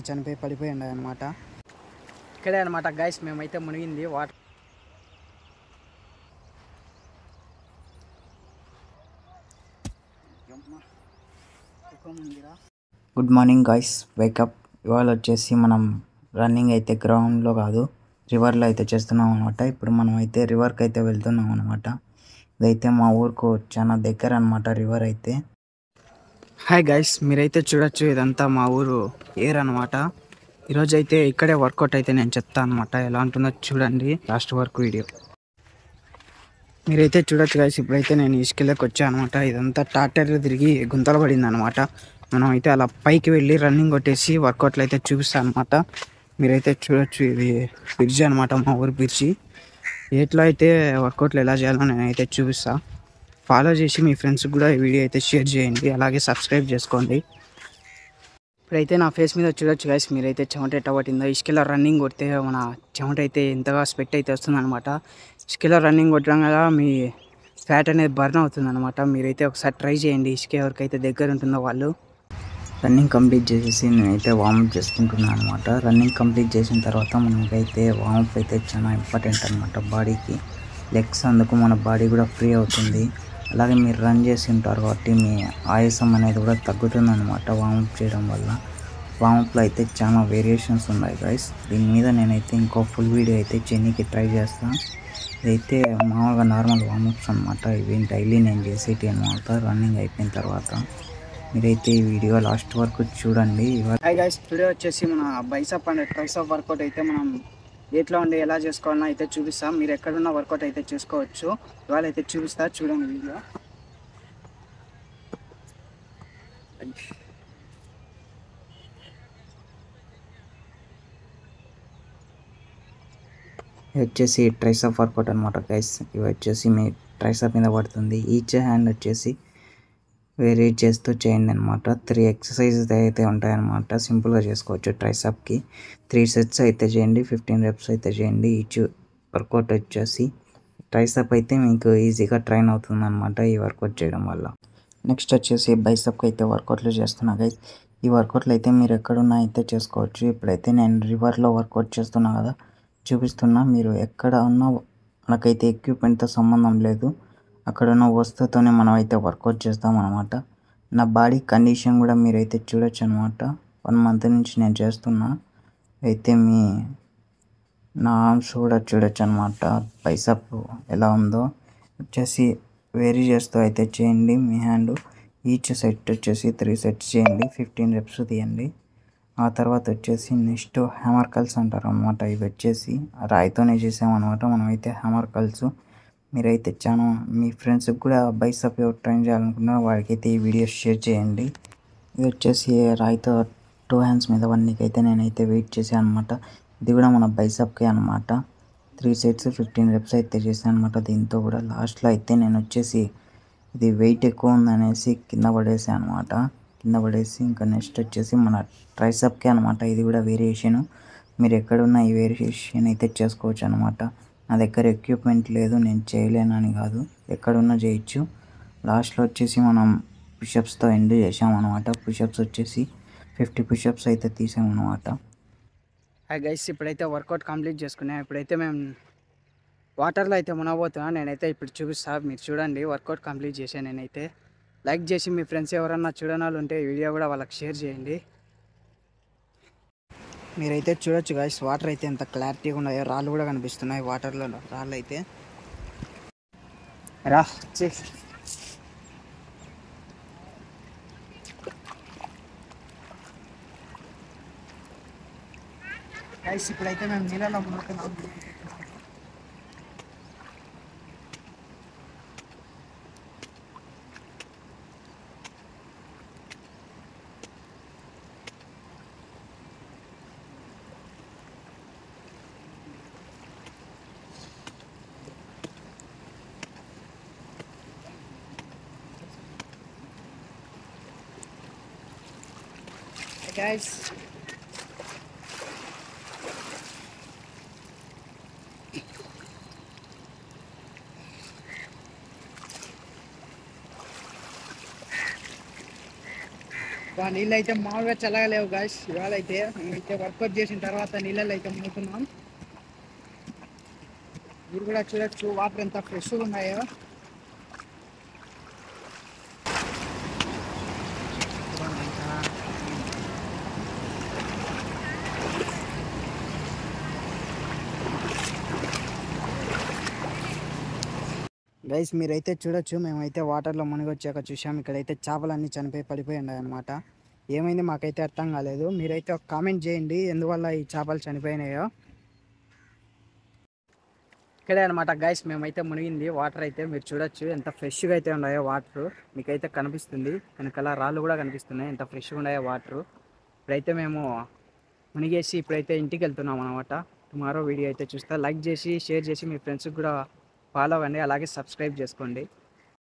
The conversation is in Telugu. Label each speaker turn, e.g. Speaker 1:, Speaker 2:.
Speaker 1: చనిపోయి పడిపోయి ఉండే అనమాట. ఇక్కడే అనమాట గైస్ మేమైతే మునిగింది water. Good morning guys, wake up. ఇవాళ వచ్చేసి మనం రన్నింగ్ అయితే గ్రౌండ్లో కాదు రివర్లో అయితే చేస్తున్నాం అనమాట. ఇప్పుడు మనం అయితే రివర్కి అయితే వెళ్తున్నాం అనమాట. ఇదైతే మా ఊరుకు చాలా దగ్గర అనమాట రివర్ అయితే. హాయ్ గైస్, మీరైతే చూడొచ్చు ఇదంతా మా ఊరు ఏర్ అనమాట. ఈరోజు అయితే ఇక్కడే వర్కౌట్ అయితే నేను చెప్తాను అనమాట. ఎలా ఉంటుందో చూడండి లాస్ట్ వరకు వీడియో. మీరైతే చూడొచ్చు గైస్, ఇప్పుడైతే నేను ఇసుకలోకి వచ్చాను అనమాట. ఇదంతా టాటర్ తిరిగి గుంతలు పడింది అనమాట. మనం అయితే అలా పైకి వెళ్ళి రన్నింగ్ కొట్టేసి వర్కౌట్లు అయితే చూపిస్తాను అనమాట. మీరైతే చూడొచ్చు ఇది బ్రిడ్జి అనమాట, మా ఊరు బ్రిడ్జి. ఎట్లా అయితే వర్కౌట్లు ఎలా చేయాలో నేనైతే చూపిస్తా. ఫాలో చేసి మీ ఫ్రెండ్స్కి కూడా ఈ వీడియో అయితే షేర్ చేయండి, అలాగే సబ్స్క్రైబ్ చేసుకోండి. ఇప్పుడైతే నా ఫేస్ మీద చూడొచ్చు గైస్, మీరైతే చెమట ఎట్ట పట్టిందో. ఇసుకలో రన్నింగ్ కొడితే మన చెమట అయితే ఎంతగా స్వెట్ అయితే వస్తుంది అనమాట. ఇసుకలో రన్నింగ్ కొట్టడం కదా మీ ఫ్యాట్ అనేది బర్న్ అవుతుంది అనమాట. మీరైతే ఒకసారి ట్రై చేయండి, ఇసుక ఎవరికైతే దగ్గర ఉంటుందో వాళ్ళు. రన్నింగ్ కంప్లీట్ చేసేసి నేనైతే వార్మప్ చేసుకుంటున్నాను అనమాట. రన్నింగ్ కంప్లీట్ చేసిన తర్వాత మనకైతే వార్మప్ అయితే చాలా ఇంపార్టెంట్ అనమాట బాడీకి. లెగ్స్ అందుకు మన బాడీ కూడా ఫ్రీ అవుతుంది. అలాగే మీరు రన్ చేసి ఉంటారు కాబట్టి మీ ఆయాసం అనేది కూడా తగ్గుతుంది అనమాట వార్మప్ చేయడం వల్ల. వార్మప్లో అయితే చాలా వేరియేషన్స్ ఉన్నాయి గైస్. దీని మీద నేనైతే ఇంకో ఫుల్ వీడియో అయితే చేయడానికి ట్రై చేస్తాను. ఇదైతే మామూలుగా నార్మల్ వార్మప్స్ అనమాట. ఇవి డైలీ నేను చేసేటి అనమాట రన్నింగ్ అయిపోయిన తర్వాత. మీరైతే ఈ వీడియో లాస్ట్ వరకు చూడండి. హాయ్ గైస్, టుడే వచ్చేసి మన బైసప్ అండ్ ట్రైసప్ వర్కౌట్ అయితే మనం ఎట్లా ఉండి ఎలా చేసుకోవాలని అయితే చూపిస్తాం. మీరు ఎక్కడున్న వర్కౌట్ అయితే చేసుకోవచ్చు. ఇవాళ అయితే చూపిస్తా, చూడండి వీడియో. ఇది వచ్చేసి ట్రైసప్ వర్కౌట్ అనమాట గైస్. ఇవి వచ్చేసి మీ ట్రైసప్ మీద పడుతుంది. ఈచ్ హ్యాండ్ వచ్చేసి వేరే చేస్తూ చేయండి అనమాట. 3 ఎక్సర్సైజెస్ అయితే ఉంటాయన్నమాట. సింపుల్గా చేసుకోవచ్చు. ట్రైసప్కి 3 సెట్స్ అయితే చేయండి, 15 రెప్స్ అయితే చేయండి. ఈచ్ వర్కౌట్ వచ్చేసి ట్రైసప్ అయితే మీకు ఈజీగా ట్రైన్ అవుతుంది అనమాట ఈ వర్కౌట్ చేయడం వల్ల. నెక్స్ట్ వచ్చేసి బైసప్కి అయితే వర్కౌట్లు చేస్తున్నా గైస్. ఈ వర్కౌట్లు అయితే మీరు ఎక్కడున్నా అయితే చేసుకోవచ్చు. ఇప్పుడైతే నేను రివర్లో వర్కౌట్ చేస్తున్నా కదా చూపిస్తున్నా. మీరు ఎక్కడ ఉన్నా నాకైతే ఎక్విప్మెంట్తో సంబంధం లేదు. అక్కడ ఉన్న వస్తువుతోనే మనం అయితే వర్కౌట్ చేస్తాం అనమాట. నా బాడీ కండిషన్ కూడా మీరైతే చూడొచ్చు అనమాట. 1 మంత్ నుంచి నేను చేస్తున్నా. అయితే నా ఆర్మ్స్ కూడా చూడొచ్చు అనమాట. బైసప్ ఎలా ఉందో వచ్చేసి వేరీ చేస్తూ అయితే చేయండి. మీ హ్యాండ్ ఈచ్ సెట్ వచ్చేసి 3 సెట్స్ చేయండి, 15 రెప్స్ తీయండి. ఆ తర్వాత వచ్చేసి నెక్స్ట్ హ్యామర్ కల్స్ అంటారు అనమాట. ఇవి వచ్చేసి రాయితోనే చేసామన్నమాట మనమైతే హ్యామర్ కల్స్. మీరైతే చాలా మీ ఫ్రెండ్స్కి కూడా బైసప్ ట్రైన్ చేయాలనుకున్నారో వాడికైతే ఈ వీడియో షేర్ చేయండి. ఇది వచ్చేసి రాయితో 2 హ్యాండ్స్ మీద 1 నీక్ అయితే నేనైతే వెయిట్ చేశాను అనమాట. ఇది కూడా మన బైసప్కే అనమాట. 3 సెట్స్ 15 రెప్స్ అయితే చేశాను అనమాట. దీంతో కూడా లాస్ట్లో అయితే నేను వచ్చేసి ఇది వెయిట్ ఎక్కువ ఉందనేసి కింద పడేసాను అనమాట. కింద పడేసి ఇంకా నెక్స్ట్ వచ్చేసి మన ట్రైసప్కే అనమాట. ఇది కూడా వేరియేషను. మీరు ఎక్కడున్న ఈ వేరియేషన్ అయితే చేసుకోవచ్చు అనమాట. నా దగ్గర ఎక్విప్మెంట్ లేదు, నేను చేయలేనని కాదు, ఎక్కడున్నా చేయొచ్చు. లాస్ట్లో వచ్చేసి మనం పుషప్స్తో ఎండ్ చేసామన్నమాట. పుషప్స్ వచ్చేసి 50 పుషప్స్ అయితే తీసామన్నమాట. హాయ్ గైస్, ఇప్పుడైతే వర్కౌట్ కంప్లీట్ చేసుకున్నాం. ఇప్పుడైతే మేము వాటర్లో అయితే మునగబోతున్నాం. నేనైతే ఇప్పుడు చూపిస్తా, మీరు చూడండి. వర్కౌట్ కంప్లీట్ చేశాను నేనైతే. లైక్ చేసి మీ ఫ్రెండ్స్ ఎవరన్నా చూడని వాళ్ళు ఉంటే ఈ వీడియో కూడా వాళ్ళకి షేర్ చేయండి. మీరైతే చూడొచ్చు గాయ్స్, వాటర్ అయితే ఎంత క్లారిటీగా ఉన్నాయో. రాళ్ళు కూడా కనిపిస్తున్నాయి వాటర్లో. రాళ్ళు అయితే రా గైస్, ఇప్పుడైతే మేము నీళ్ళలో మునుగుతున్నాం. Guys,
Speaker 2: నీళ్ళు అయితే మామూలుగా చల్లగా లేవు గాయస్. ఇవాళ అయితే మేమైతే వర్కౌట్ చేసిన తర్వాత నీళ్ళలో అయితే మునుగుతున్నాం. మీరు కూడా చూడొచ్చు వాటర్ ఎంత ఫ్రెష్గా ఉన్నాయో. గైస్ మీరైతే చూడొచ్చు, మేమైతే వాటర్లో మునిగొచ్చాక చూసాం. ఇక్కడైతే చేపలన్నీ చనిపోయి పడిపోయి ఉన్నాయి అనమాట. ఏమైంది మాకైతే అర్థం కాలేదు. మీరైతే ఒక కామెంట్ చేయండి ఎందువల్ల ఈ చేపలు చనిపోయినాయో. ఇక్కడే అనమాట గైస్ మేమైతే మునిగింది. వాటర్ అయితే మీరు చూడొచ్చు ఎంత ఫ్రెష్గా అయితే ఉన్నాయో వాటర్. మీకైతే కనిపిస్తుంది వెనకాల రాళ్ళు కూడా కనిపిస్తున్నాయి ఎంత ఫ్రెష్గా ఉన్నాయో వాటర్. ఇప్పుడైతే మేము మునిగేసి ఇప్పుడైతే ఇంటికి వెళ్తున్నాం అనమాట. టుమారో వీడియో అయితే చూస్తా. లైక్ చేసి షేర్ చేసి మీ ఫ్రెండ్స్కి కూడా ఫాలో అవ్వండి, అలాగే సబ్స్క్రైబ్ చేసుకోండి.